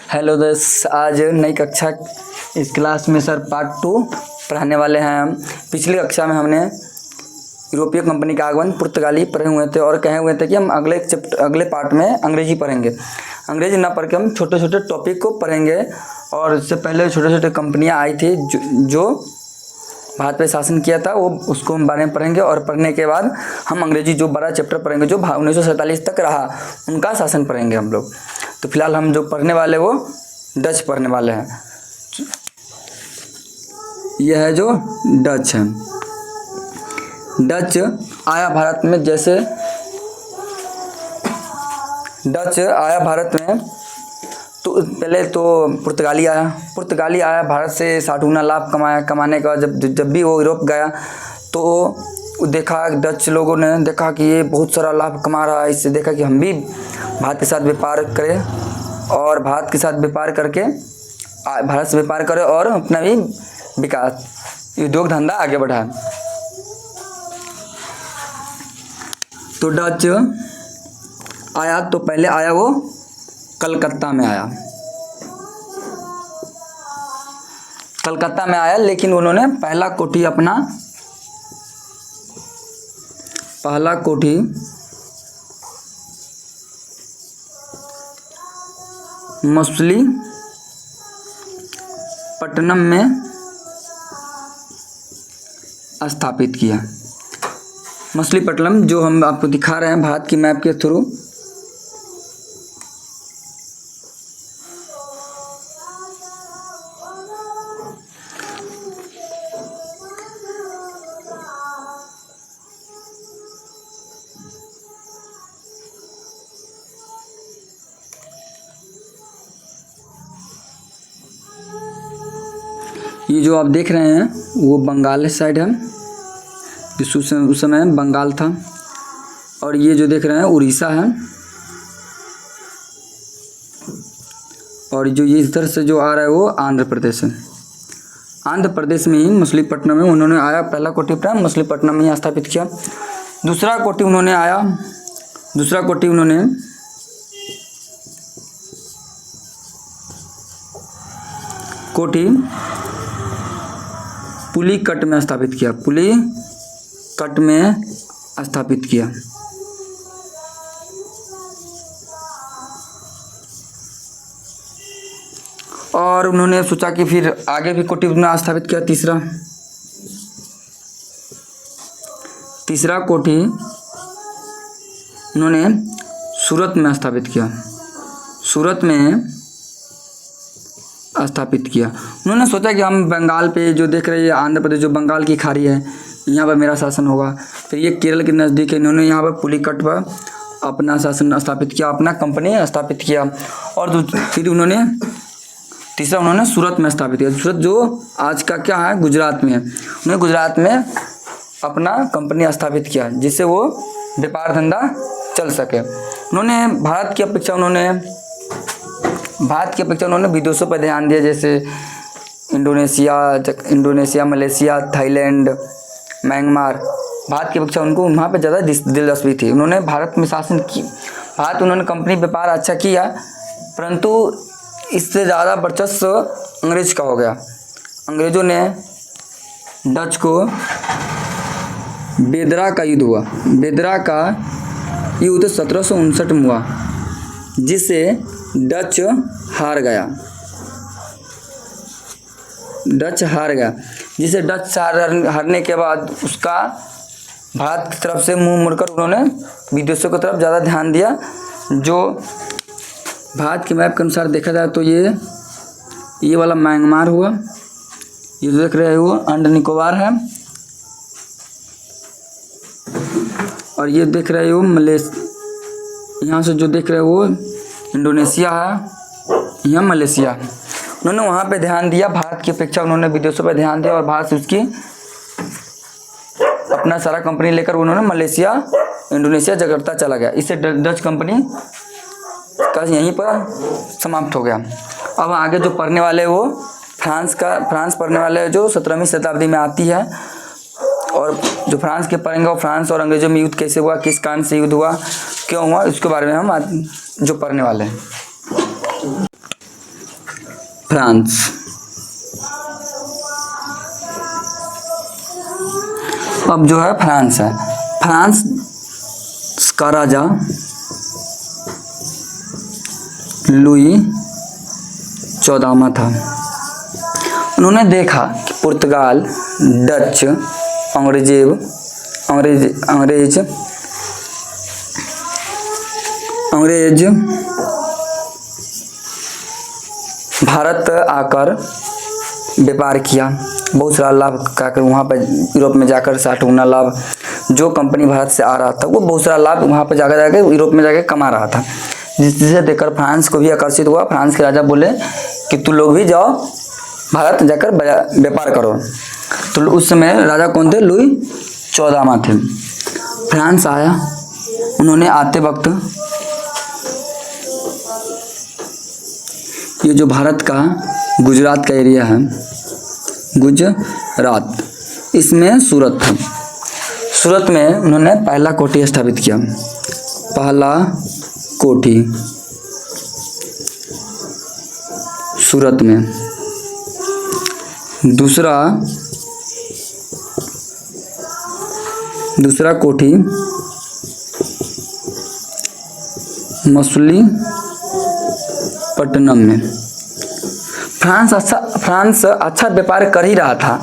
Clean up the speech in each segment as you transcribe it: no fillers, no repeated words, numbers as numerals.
Hello दोस्त, आज नई कक्षा इस क्लास में सर पार्ट 2 पढ़ाने वाले हैं हम। पिछली कक्षा में हमने यूरोपीय कंपनी का आगमन पुर्तगाली पढ़े हुए थे और कहे हुए थे कि हम अगले पार्ट में अंग्रेजी पढ़ेंगे। अंग्रेजी ना पढ़ के हम छोटे छोटे टॉपिक को पढ़ेंगे और इससे पहले छोटे छोटे कंपनियां आई थी जो भारत पे शासन किया था, वो उसको हम बारे में पढ़ेंगे और पढ़ने के बाद हम अंग्रेजी जो बड़ा चैप्टर पढ़ेंगे जो 1947 तक रहा, उनका शासन पढ़ेंगे हम लोग। तो फिलहाल हम जो पढ़ने वाले वो डच पढ़ने वाले हैं। यह है जो डच है। डच आया भारत में, जैसे डच आया भारत में तो पहले तो पुर्तगाली आया भारत से 60 गुना लाभ कमाने का। जब भी वो यूरोप गया तो देखा, डच लोगों ने देखा कि ये बहुत सारा लाभ कमा रहा है। इससे देखा कि हम भी भारत के साथ व्यापार करें और भारत के साथ व्यापार करके भारत से व्यापार करें और अपना भी विकास उद्योग धंधा आगे बढ़ाए। तो डच आया तो पहले आया वो कलकत्ता में आया, लेकिन उन्होंने पहला कोठी मछलीपट्टनम में स्थापित किया। मछलीपट्टनम जो हम आपको दिखा रहे हैं भारत की मैप के थ्रू, ये जो आप देख रहे हैं वो बंगाल साइड है, जिस उस समय बंगाल था। और ये जो देख रहे हैं उड़ीसा है। और जो ये इधर से जो आ रहा है वो आंध्र प्रदेश है। आंध्र प्रदेश में ही मछलीपट्टनम में उन्होंने आया, पहला कोठी प्रायः मछलीपट्टनम में ही स्थापित किया। दूसरा कोठी उन्होंने पुलिकट में स्थापित किया। और उन्होंने सोचा कि फिर आगे भी कोठी उन्होंने स्थापित किया। तीसरा कोठी उन्होंने सूरत में स्थापित किया। उन्होंने सोचा कि हम बंगाल पे जो देख रहे हैं आंध्र प्रदेश, जो बंगाल की खाड़ी है, यहाँ पर मेरा शासन होगा। फिर ये केरल के नज़दीक है, इन्होंने यहाँ पर पुलिकट पर अपना शासन स्थापित किया, अपना कंपनी स्थापित किया। और फिर तीसरा उन्होंने सूरत में स्थापित किया। सूरत जो आज का क्या है, गुजरात में है। उन्होंने गुजरात में अपना कंपनी स्थापित किया जिससे वो व्यापार धंधा चल सके। उन्होंने भारत की अपेक्षा उन्होंने विदेशों पर ध्यान दिया, जैसे Indonesia, Malaysia, Thailand, Myanmar. Bharat की अपेक्षा उनको वहाँ पे ज़्यादा दिलचस्पी थी। उन्होंने भारत में शासन की, उन्होंने कंपनी व्यापार अच्छा किया, परंतु इससे ज़्यादा वर्चस्व अंग्रेज का हो गया। अंग्रेज़ों ने डच को बेदरा का युद्ध 1759 में हुआ, जिससे डच हार गया। जिसे डच हारने के बाद उसका भारत की तरफ से मुंह मोड़कर उन्होंने विदेशों की तरफ ज़्यादा ध्यान दिया। जो भारत के मैप के अनुसार देखा जाए तो ये वाला म्यांमार हुआ, ये जो देख रहे हैं वो अंडमान निकोबार है, और ये देख रहे हो यहाँ से जो देख रहे हो वो इंडोनेशिया है, यहाँ मलेशिया है। उन्होंने वहाँ पे ध्यान दिया, भारत की अपेक्षा उन्होंने विदेशों पे ध्यान दिया और भारत से उसकी अपना सारा कंपनी लेकर उन्होंने मलेशिया, इंडोनेशिया, जकार्ता चला गया। इससे डच कंपनी का यहीं पर समाप्त हो गया। अब आगे जो पढ़ने वाले वो फ्रांस पढ़ने वाले जो 17वीं शताब्दी में आती है। और जो फ्रांस के पढ़ेंगे वो फ्रांस और अंग्रेजों में युद्ध कैसे हुआ, किस कारण से युद्ध हुआ, क्यों हुआ, इसके बारे में हम आज जो पढ़ने वाले हैं। फ्रांस। अब जो है फ्रांस है, फ्रांस का राजा लुई 14वां था। उन्होंने देखा कि पुर्तगाल, डच, अंग्रेज भारत आकर व्यापार किया, बहुत सारा लाभ कर वहाँ पर यूरोप में जाकर 60 गुना लाभ, जो कंपनी भारत से आ रहा था वो बहुत सारा लाभ वहाँ पर जाकर यूरोप में जाकर कमा रहा था, जिसे देखकर फ्रांस को भी आकर्षित हुआ। फ्रांस के राजा बोले कि तुम लोग भी जाओ भारत जाकर व्यापार करो। तो उस समय राजा कौन थे? लुई 14वां थे। फ्रांस आया, उन्होंने आते वक्त ये जो भारत का गुजरात का एरिया है, गुजरात, इसमें सूरत था। सूरत में उन्होंने पहला कोठी स्थापित किया, पहला कोठी सूरत में। दूसरा कोठी मछलीपट्टनम में। फ्रांस अच्छा व्यापार कर ही रहा था,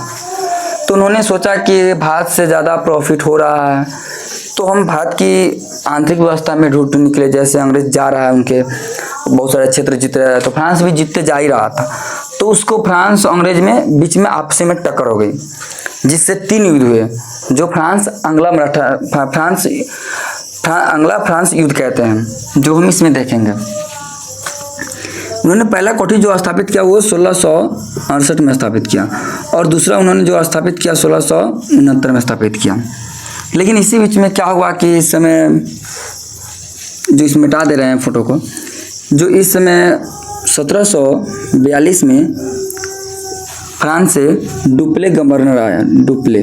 तो उन्होंने सोचा कि भारत से ज़्यादा प्रॉफिट हो रहा है, तो हम भारत की आंतरिक व्यवस्था में ढूंढ निकले। जैसे अंग्रेज जा रहा है, उनके बहुत सारे क्षेत्र जीत रहा है, तो फ्रांस भी जीतते जा ही रहा था। तो उसको फ्रांस और अंग्रेज में बीच में आपसी में टक्कर हो गई, जिससे 3 युद्ध हुए, जो अंग्ला फ्रांस युद्ध कहते हैं, जो हम इसमें देखेंगे। उन्होंने पहला कोठी जो स्थापित किया वो 1668 में स्थापित किया, और दूसरा उन्होंने जो स्थापित किया 1669 में स्थापित किया। लेकिन इसी बीच में क्या हुआ कि इस समय जो इसमें मिटा दे रहे हैं फोटो को, जो इस समय 1742 में फ्रांस से डुप्ले गवर्नर आया, डुप्ले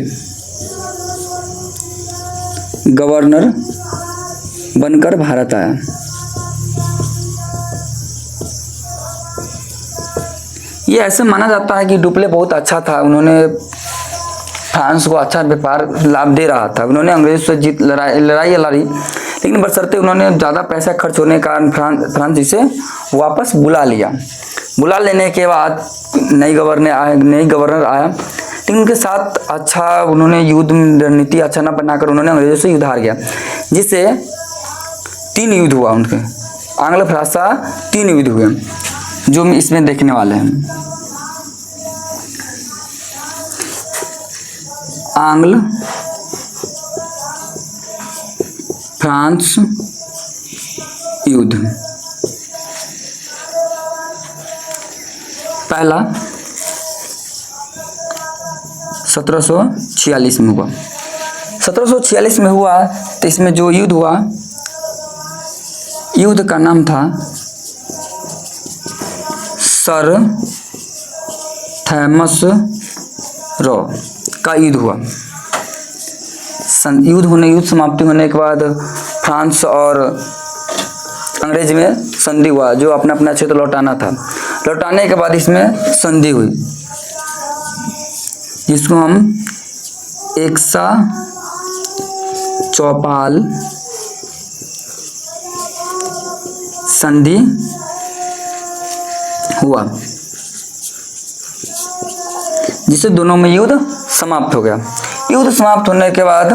गवर्नर बनकर भारत आया। ये ऐसे माना जाता है कि डुप्ले बहुत अच्छा था, उन्होंने फ्रांस को अच्छा व्यापार लाभ दे रहा था। उन्होंने अंग्रेज से लड़ाई लड़ी, लेकिन बशर्ते उन्होंने ज़्यादा पैसा खर्च होने के कारण फ्रांस इसे वापस बुला लिया। बुला लेने के बाद नई गवर्नर आया, लेकिन उनके साथ अच्छा उन्होंने युद्ध रणनीति अच्छा न बनाकर उन्होंने अंग्रेजों से युद्ध हार गया, जिससे 3 युद्ध हुआ उनके, आंग्ल फ्रांसा 3 युद्ध हुए, जो हम इसमें देखने वाले हैं। आंग्ल फ्रांस युद्ध पहला 1746 में हुआ। 1746 में हुआ, तो इसमें जो युद्ध हुआ, युद्ध का नाम था सर थॉमस रॉ का युद्ध हुआ। युद्ध समाप्ति होने के बाद फ्रांस और अंग्रेज में संधि हुआ, जो अपना अपना क्षेत्र लौटाना था। लौटाने के बाद इसमें संधि हुई, जिसको हम एक्सा चौपाल संधि हुआ, जिससे दोनों में युद्ध समाप्त हो गया। युद्ध समाप्त होने के बाद,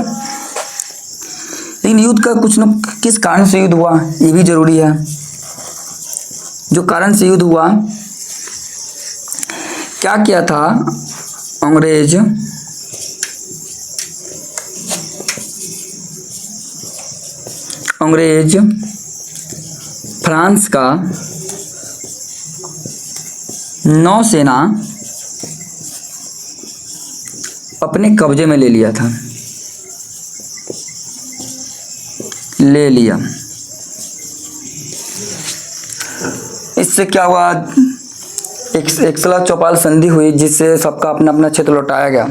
लेकिन युद्ध का किस कारण से युद्ध हुआ ये भी जरूरी है। जो कारण से युद्ध हुआ, क्या किया था अंग्रेज फ्रांस का नौसेना अपने कब्जे में ले लिया। इससे क्या हुआ, एक्सला चौपाल संधि हुई, जिससे सबका अपना अपना क्षेत्र लौटाया गया।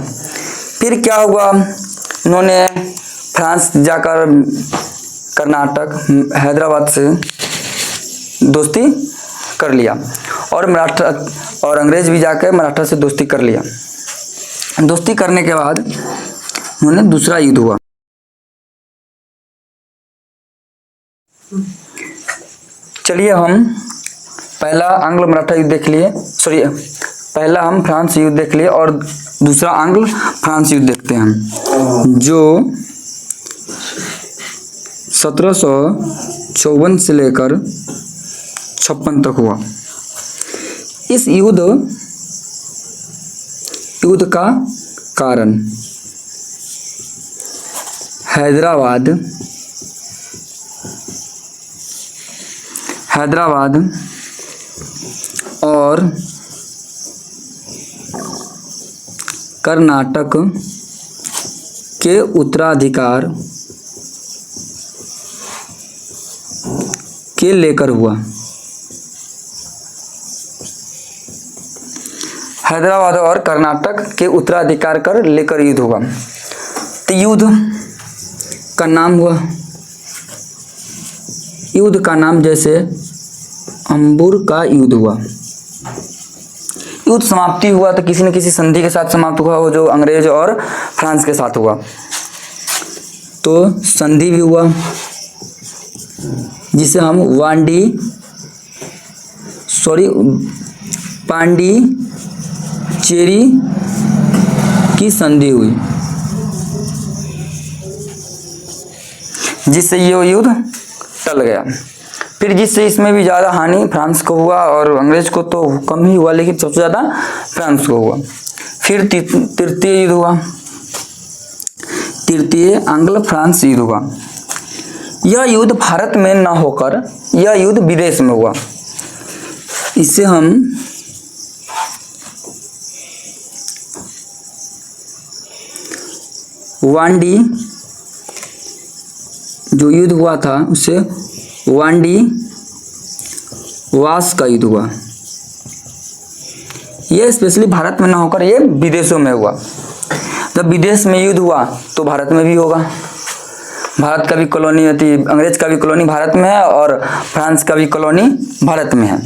फिर क्या हुआ, उन्होंने फ्रांस जाकर कर्नाटक, हैदराबाद से दोस्ती कर लिया, और मराठा और अंग्रेज भी जाकर मराठा से दोस्ती कर लिया। दोस्ती करने के बाद उन्होंने दूसरा युद्ध हुआ। चलिए हम पहला आंग्ल मराठा युद्ध देख लिए, पहला हम फ्रांस युद्ध देख लिए और दूसरा आंग्ल फ्रांस युद्ध देखते हैं, जो 1754 से लेकर 56 तक हुआ। इस युद्ध का कारण हैदराबाद और कर्नाटक के उत्तराधिकार के लेकर हुआ। हैदराबाद और कर्नाटक के उत्तराधिकार कर लेकर युद्ध हुआ। तो युद्ध का नाम हुआ, युद्ध का नाम जैसे अंबुर का युद्ध हुआ। युद्ध समाप्ति हुआ तो किसी न किसी संधि के साथ समाप्त हुआ, वो जो अंग्रेज और फ्रांस के साथ हुआ। तो संधि भी हुआ जिसे हम पांडिचेरी की संधि हुई, जिससे ये युद्ध टल गया। फिर जिससे इसमें भी ज़्यादा हानि फ्रांस को हुआ और अंग्रेज को तो कम ही हुआ, लेकिन सबसे ज़्यादा फ्रांस को हुआ। फिर तृतीय युद्ध हुआ, तृतीय आंग्ल फ्रांस युद्ध हुआ। यह युद्ध भारत में न होकर यह युद्ध विदेश में हुआ। इसे हम वांडी, जो युद्ध हुआ था उसे वांडी वास का युद्ध हुआ। यह स्पेशली भारत में ना होकर ये विदेशों में हुआ। जब विदेश में युद्ध हुआ तो भारत में भी होगा। भारत का भी कॉलोनी होती, अंग्रेज का भी कॉलोनी भारत में है और फ्रांस का भी कॉलोनी भारत में है।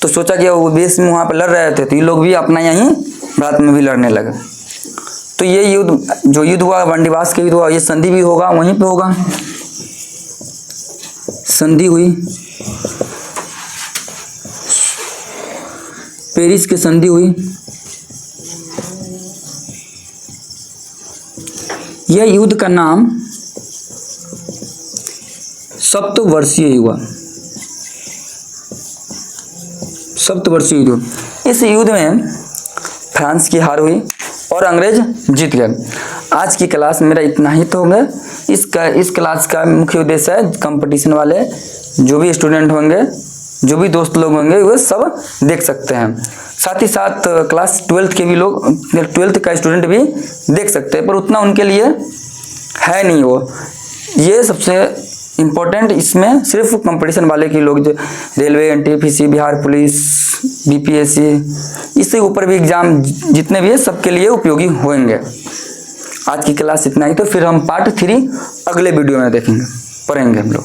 तो सोचा कि वो विदेश में वहाँ पर लड़ रहे थे तो ये लोग भी अपना यहीं भारत में भी लड़ने लगे। तो ये युद्ध जो युद्ध हुआ वांडीवास का युद्ध हुआ, ये संधि भी होगा वहीं पे होगा। संधि हुई, पेरिस की संधि हुई। यह युद्ध का नाम सप्तवर्षीय हुआ, सप्तवर्षीय युद्ध। इस युद्ध में फ्रांस की हार हुई और अंग्रेज जीत गए। आज की क्लास मेरा इतना ही तो होगा। इस क्लास का मुख्य उद्देश्य है कंपटीशन वाले जो भी स्टूडेंट होंगे, जो भी दोस्त लोग होंगे, वो सब देख सकते हैं। साथ ही साथ क्लास 12th के भी लोग, 12th का स्टूडेंट भी देख सकते हैं, पर उतना उनके लिए है नहीं वो। ये सबसे इम्पोर्टेंट इसमें सिर्फ कंपटीशन वाले के लोग, जो railway, NTPC, Bihar police, BPSC, इससे ऊपर भी एग्जाम जितने भी है सबके लिए उपयोगी होंगे। आज की क्लास इतना ही, तो फिर हम पार्ट 3 अगले वीडियो में देखेंगे, पढ़ेंगे हम लोग।